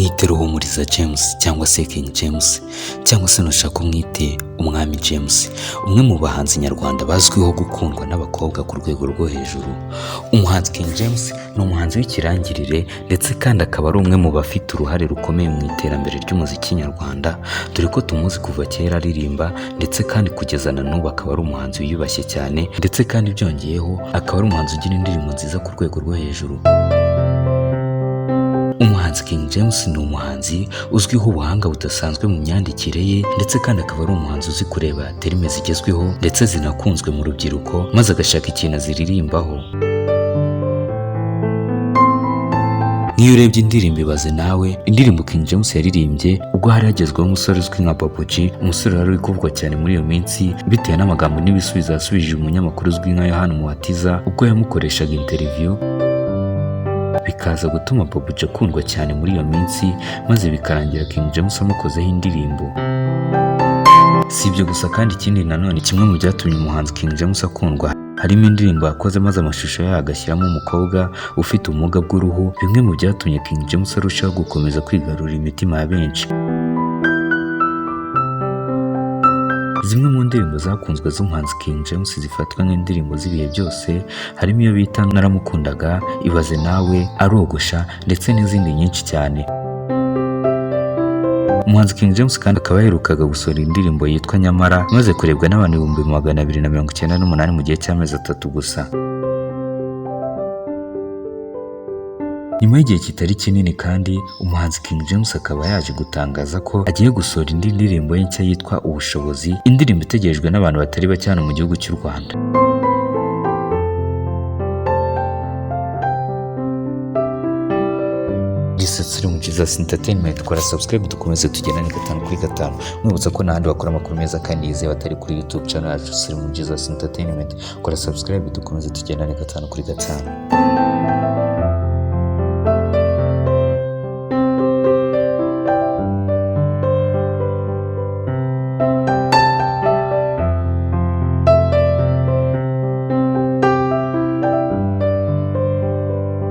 mwite Ruhumuriza James cyangwa se King James cyangwa se nushaka umwite Umwami James, umwe mu bahanzi nyarwanda bazwiho gukundwa n'abakobwa ku rwego rwo hejuru. Umuhanzi King James ni umuhanzi w'ikirangirire ndetse kandi akaba ari umwe mu bafite uruhare rukomeye mu iterambere ry'umuziki nyarwanda, dore ko tumuzi kuva kera aririmba ndetse kandi kugeza na n'ubu akaba ari umuhanzi wiyubashye cyane, ndetse kandi byongeyeho akaba ari umuhanzi ugira indirimbo nziza ku rwego rwo hejuru. Umuhanzi King James ni umuhanzi uzwiho ubuhanga budasanzwe mu myandikire ye, ndetse kandi akaba ari umuhanzi uzi kureba terime zigezweho ndetse zinakunzwe mu rubyiruko, maze agashaka ikintu aziririmbaho. Niyo urebye indirimbo Ibaze Nawe, indirimbo King James yaririmbye ubwo hari hagezweho umusore uzwi nka Babuji, umusore wari uri kuvugwa cyane muri iyo minsi bitewe n'amagambo n'ibisubizo yasubije umunyamakuru uzwi nka Yohana Muhatiza ubwo yamukoreshaga interview, bikaza gutuma Babuji akundwa cyane muri iyo minsi, maze bikarangira King James amukozeho indirimbo. Si ibyo gusa kandi ikindi nanone kimwe mu byatumye umuhanzi King James akundwa harimo indirimbo yakoze maze amashusho yayo agashyiramo umukobwa ufite ubumuga bw'uruhu, bimwe mu byatumye King James arushaho gukomeza kwigarurira imitima ya benshi. Zimwe mu ndirimbo zakunzwe z'umuhanzi King James zifatwa nk'indirimbo z'ibihe byose harimo iyo bita Naramukundaga, Ibaze Nawe, Arogosha ndetse n'izindi nyinshi cyane. Umuhanzi King James kandi akaba yaherukaga gusohora indirimbo yitwa Nyamara, imaze kurebwa n'abantu 298 mu gihe cy'amezi 3 gusa. Nyuma y'igihe kitari kinini kandi umuhanzi King James akaba yaje gutangaza ko agiye gusohora indi ndirimbo ye nshya yitwa Ubushobozi, indirimbo itegerejwe n'abantu batari bake hano mu gihugu cy'u Rwanda. Bikurimo By Entertainment, kora subscribe dukomeze tugendane 5 kuri 5, mwibutsa ko n'ahandi bakora amakuru meza kandi yizewe batari kuri YouTube channel yacu Bikurimo By Entertainment. Kora subscribe dukomeze tugendane 5 kuri 5.